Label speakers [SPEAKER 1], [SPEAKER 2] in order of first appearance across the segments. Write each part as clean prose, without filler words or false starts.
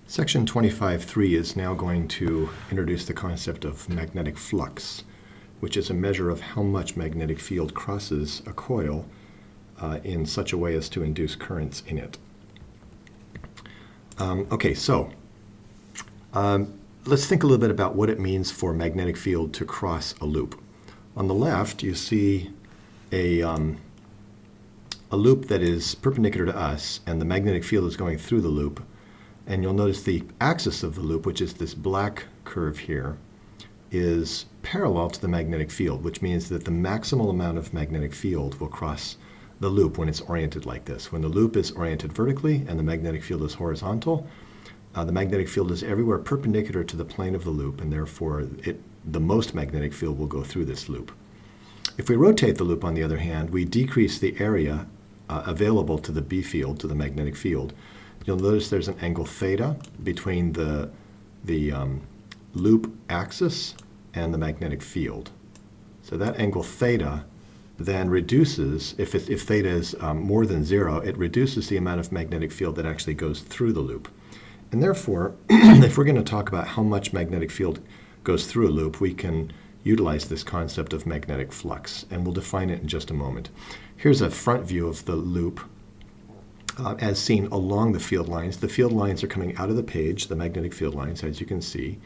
[SPEAKER 1] Section 25.3 is now going to introduce the concept of magnetic flux, which is a measure of how much magnetic field crosses a coil in such a way as to induce currents in it. Let's think a little bit about what it means for magnetic field to cross a loop. On the left, you see a loop that is perpendicular to us, and the magnetic field is going through the loop. And you'll notice the axis of the loop, which is this black curve here, is parallel to the magnetic field, which means that the maximal amount of magnetic field will cross the loop when it's oriented like this. When the loop is oriented vertically and the magnetic field is horizontal, the magnetic field is everywhere perpendicular to the plane of the loop, and therefore the most magnetic field will go through this loop. If we rotate the loop, on the other hand, we decrease the area available to the B field, to the magnetic field. You'll notice there's an angle theta between the loop axis and the magnetic field. So that angle theta then reduces, if theta is more than 0, it reduces the amount of magnetic field that actually goes through the loop. And therefore, if we're going to talk about how much magnetic field goes through a loop, we can utilize this concept of magnetic flux, and we'll define it in just a moment. Here's a front view of the loop as seen along the field lines. The field lines are coming out of the page, the magnetic field lines, as you can see.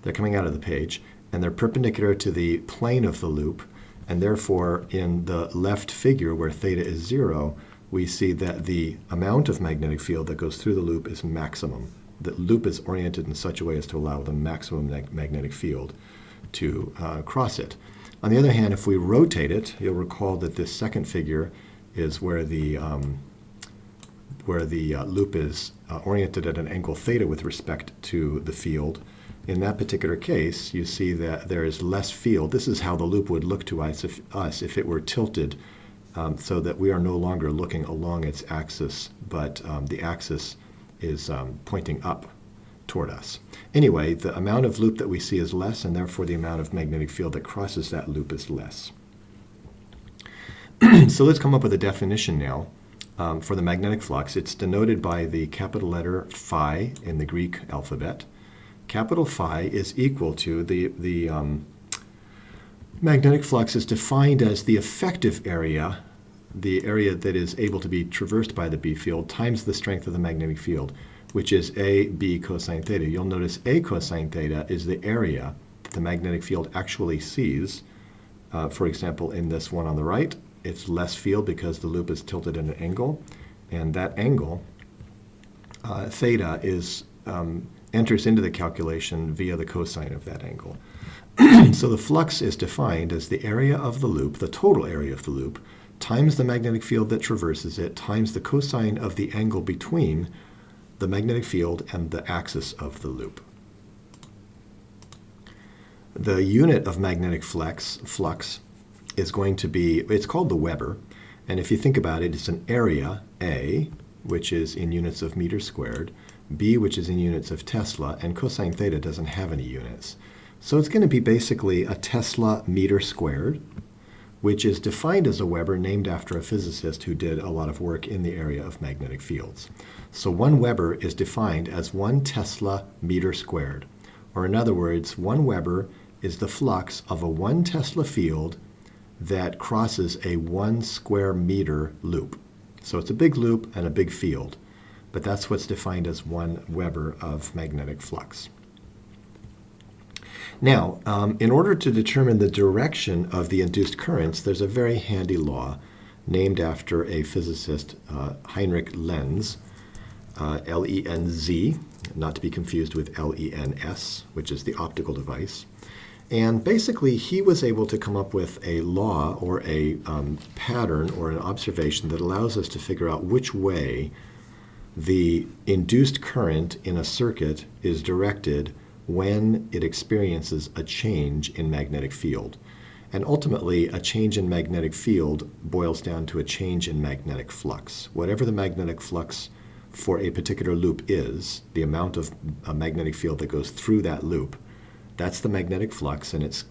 [SPEAKER 1] They're coming out of the page, and they're perpendicular to the plane of the loop, and therefore in the left figure where theta is 0, we see that the amount of magnetic field that goes through the loop is maximum. The loop is oriented in such a way as to allow the maximum magnetic field to cross it. On the other hand, if we rotate it, you'll recall that this second figure is where the loop is oriented at an angle theta with respect to the field. In that particular case, you see that there is less field. This is how the loop would look to us if it were tilted, so that we are no longer looking along its axis, but the axis is pointing up toward us. Anyway, the amount of loop that we see is less, and therefore the amount of magnetic field that crosses that loop is less. So let's come up with a definition now. For the magnetic flux. It's denoted by the capital letter phi in the Greek alphabet. Capital Phi is equal to the magnetic flux is defined as the effective area, the area that is able to be traversed by the B field, times the strength of the magnetic field, which is A B cosine theta. You'll notice A cosine theta is the area that the magnetic field actually sees. For example, in this one on the right, it's less field because the loop is tilted at an angle, and that angle, theta, enters into the calculation via the cosine of that angle. So the flux is defined as the area of the loop, the total area of the loop, times the magnetic field that traverses it, times the cosine of the angle between the magnetic field and the axis of the loop. The unit of magnetic flux is going to be, it's called the Weber, and if you think about it, it's an area, A, which is in units of meters squared, B, which is in units of Tesla, and cosine theta doesn't have any units. So it's going to be basically a Tesla meter squared, which is defined as a Weber named after a physicist who did a lot of work in the area of magnetic fields. So 1 Weber is defined as 1 Tesla meter squared, or in other words, 1 Weber is the flux of a 1 Tesla field that crosses a 1 square meter loop. So it's a big loop and a big field, but that's what's defined as 1 Weber of magnetic flux. Now, in order to determine the direction of the induced currents, there's a very handy law named after a physicist, Heinrich Lenz, L-E-N-Z, not to be confused with L-E-N-S, which is the optical device. And basically, he was able to come up with a law or a pattern or an observation that allows us to figure out which way the induced current in a circuit is directed when it experiences a change in magnetic field. And ultimately, a change in magnetic field boils down to a change in magnetic flux. Whatever the magnetic flux for a particular loop is, the amount of a magnetic field that goes through that loop, that's the magnetic flux, and it's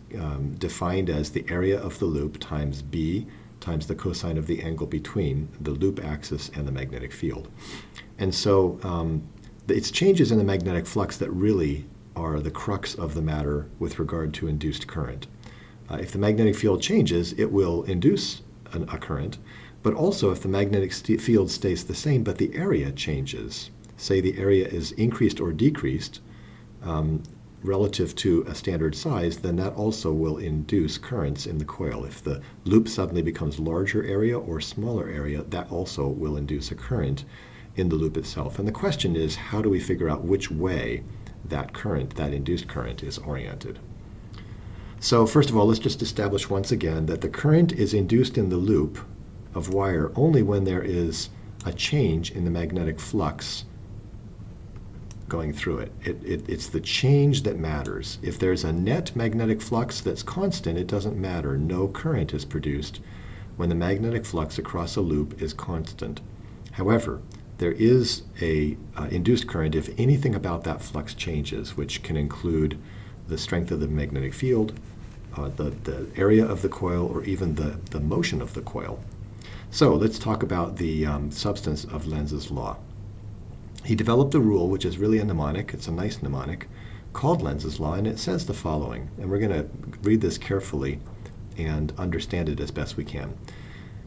[SPEAKER 1] defined as the area of the loop times B times the cosine of the angle between the loop axis and the magnetic field. And so it's changes in the magnetic flux that really are the crux of the matter with regard to induced current. If the magnetic field changes, it will induce a current, but also if the magnetic field stays the same but the area changes, say the area is increased or decreased relative to a standard size, then that also will induce currents in the coil. If the loop suddenly becomes larger area or smaller area, that also will induce a current in the loop itself. And the question is, how do we figure out which way that current, that induced current, is oriented? So first of all, let's just establish once again that the current is induced in the loop of wire only when there is a change in the magnetic flux going through it. It's the change that matters. If there's a net magnetic flux that's constant, it doesn't matter. No current is produced when the magnetic flux across a loop is constant. However, there is a induced current if anything about that flux changes, which can include the strength of the magnetic field, the area of the coil, or even the motion of the coil. So let's talk about the substance of Lenz's law. He developed a rule, which is really a mnemonic. It's a nice mnemonic, called Lenz's law, and it says the following. And we're going to read this carefully and understand it as best we can.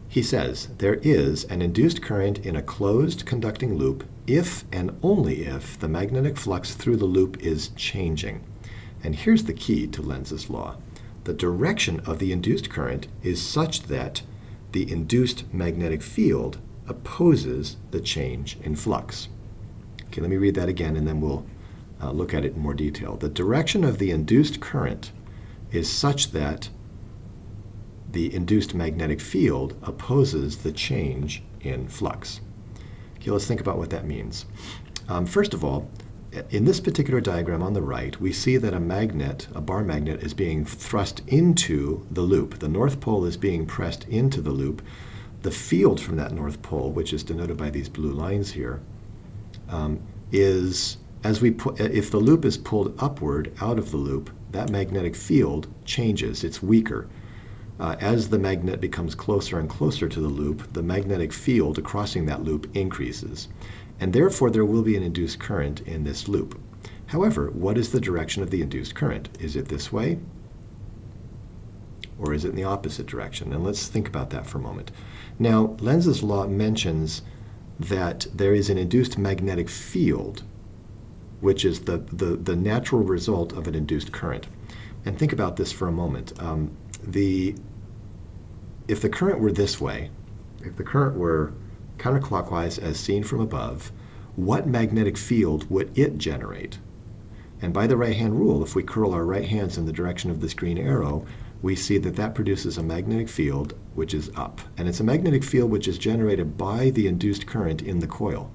[SPEAKER 1] He says, there is an induced current in a closed conducting loop if and only if the magnetic flux through the loop is changing. And here's the key to Lenz's law. The direction of the induced current is such that the induced magnetic field opposes the change in flux. Okay, let me read that again, and then we'll look at it in more detail. The direction of the induced current is such that the induced magnetic field opposes the change in flux. Okay, let's think about what that means. First of all, in this particular diagram on the right, we see that a magnet, a bar magnet, is being thrust into the loop. The north pole is being pressed into the loop. The field from that north pole, which is denoted by these blue lines here, is, if the loop is pulled upward out of the loop, that magnetic field changes. It's weaker. As the magnet becomes closer and closer to the loop, the magnetic field crossing that loop increases. And therefore, there will be an induced current in this loop. However, what is the direction of the induced current? Is it this way? Or is it in the opposite direction? And let's think about that for a moment. Now, Lenz's law mentions that there is an induced magnetic field, which is the natural result of an induced current. And think about this for a moment. If the current were this way, if the current were counterclockwise as seen from above, what magnetic field would it generate? And by the right-hand rule, if we curl our right hands in the direction of this green arrow, we see that that produces a magnetic field which is up. And it's a magnetic field which is generated by the induced current in the coil.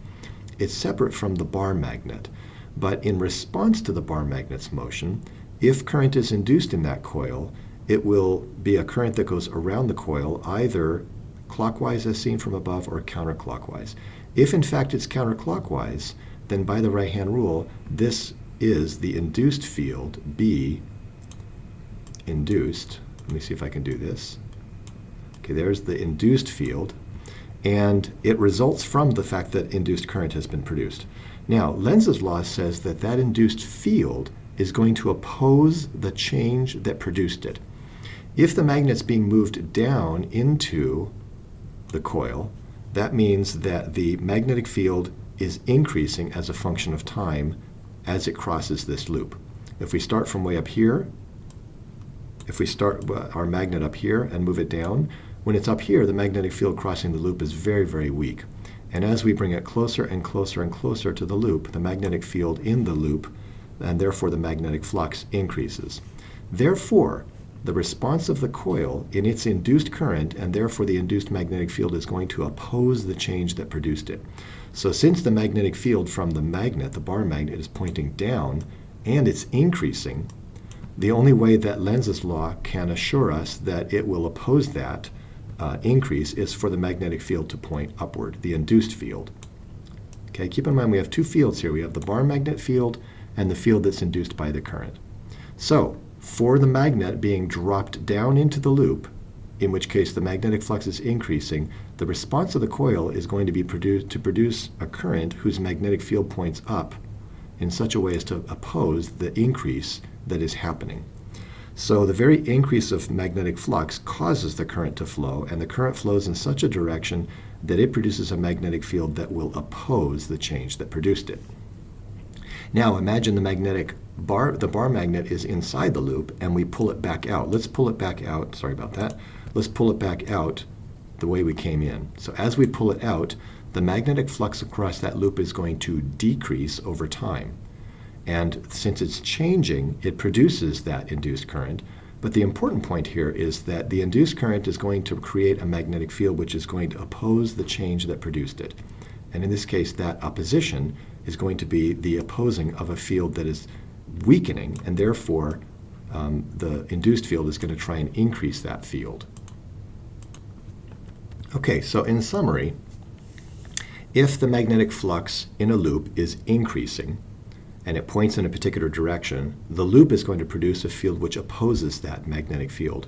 [SPEAKER 1] It's separate from the bar magnet. But in response to the bar magnet's motion, if current is induced in that coil, it will be a current that goes around the coil, either clockwise as seen from above or counterclockwise. If in fact it's counterclockwise, then by the right-hand rule, this is the induced field, B induced. Let me see if I can do this. Okay, there's the induced field, and it results from the fact that induced current has been produced. Now, Lenz's law says that that induced field is going to oppose the change that produced it. If the magnet's being moved down into the coil, that means that the magnetic field is increasing as a function of time as it crosses this loop. If we start from way up here, if we start our magnet up here and move it down, when it's up here, the magnetic field crossing the loop is very, very weak. And as we bring it closer and closer and closer to the loop, the magnetic field in the loop, and therefore the magnetic flux, increases. Therefore, the response of the coil in its induced current, and therefore the induced magnetic field, is going to oppose the change that produced it. So since the magnetic field from the magnet, the bar magnet, is pointing down and it's increasing, the only way that Lenz's law can assure us that it will oppose that increase is for the magnetic field to point upward, the induced field. Okay, keep in mind we have two fields here. We have the bar magnet field and the field that's induced by the current. So, for the magnet being dropped down into the loop, in which case the magnetic flux is increasing, the response of the coil is going to be to produce a current whose magnetic field points up in such a way as to oppose the increase that is happening. So the very increase of magnetic flux causes the current to flow, and the current flows in such a direction that it produces a magnetic field that will oppose the change that produced it. Now imagine the bar magnet is inside the loop, and we pull it back out. Let's pull it back out. Sorry about that. Let's pull it back out the way we came in. So as we pull it out, the magnetic flux across that loop is going to decrease over time. And since it's changing, it produces that induced current. But the important point here is that the induced current is going to create a magnetic field which is going to oppose the change that produced it. And in this case, that opposition is going to be the opposing of a field that is weakening, and therefore the induced field is going to try and increase that field. Okay, so in summary, if the magnetic flux in a loop is increasing and it points in a particular direction, the loop is going to produce a field which opposes that magnetic field.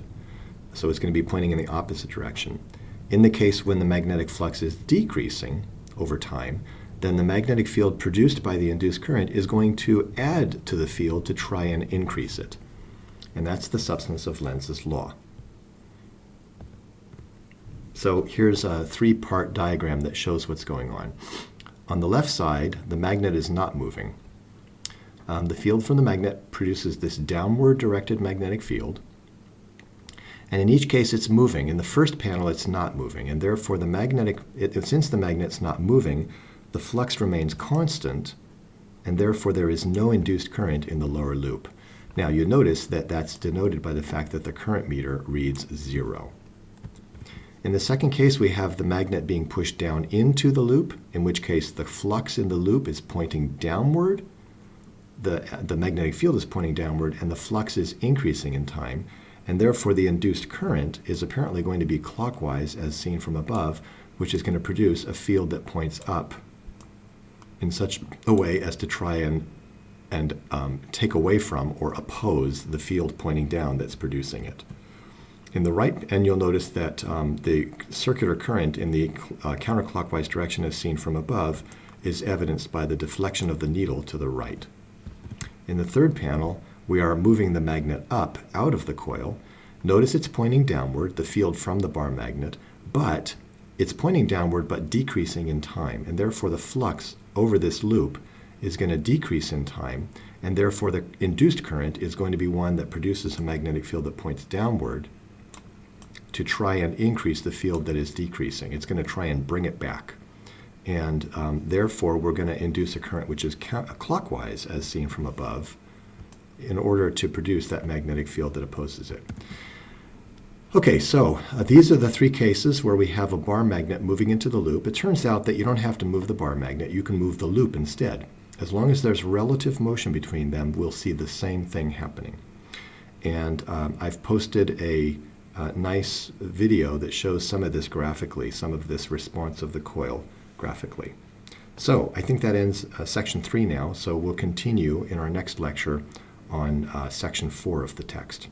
[SPEAKER 1] So it's going to be pointing in the opposite direction. In the case when the magnetic flux is decreasing over time, then the magnetic field produced by the induced current is going to add to the field to try and increase it. And that's the substance of Lenz's law. So here's a three-part diagram that shows what's going on. On the left side, the magnet is not moving. The field from the magnet produces this downward directed magnetic field. And in each case, it's moving. In the first panel, it's not moving. And therefore, since the magnet's not moving, the flux remains constant, and therefore there is no induced current in the lower loop. Now, you notice that that's denoted by the fact that the current meter reads 0. In the second case, we have the magnet being pushed down into the loop, in which case the flux in the loop is pointing downward, the magnetic field is pointing downward, and the flux is increasing in time, and therefore the induced current is apparently going to be clockwise, as seen from above, which is going to produce a field that points up in such a way as to try and take away from or oppose the field pointing down that's producing it. In the right, and you'll notice that the circular current in the counterclockwise direction as seen from above is evidenced by the deflection of the needle to the right. In the third panel, we are moving the magnet up out of the coil. Notice it's pointing downward, the field from the bar magnet, but it's pointing downward but decreasing in time, and therefore the flux over this loop is going to decrease in time, and therefore the induced current is going to be one that produces a magnetic field that points downward to try and increase the field that is decreasing. It's going to try and bring it back. And therefore, we're going to induce a current which is clockwise, as seen from above, in order to produce that magnetic field that opposes it. Okay, so these are the three cases where we have a bar magnet moving into the loop. It turns out that you don't have to move the bar magnet. You can move the loop instead. As long as there's relative motion between them, we'll see the same thing happening. And I've posted a nice video that shows some of this graphically, some of this response of the coil graphically. So I think that ends section 3 now, so we'll continue in our next lecture on section 4 of the text.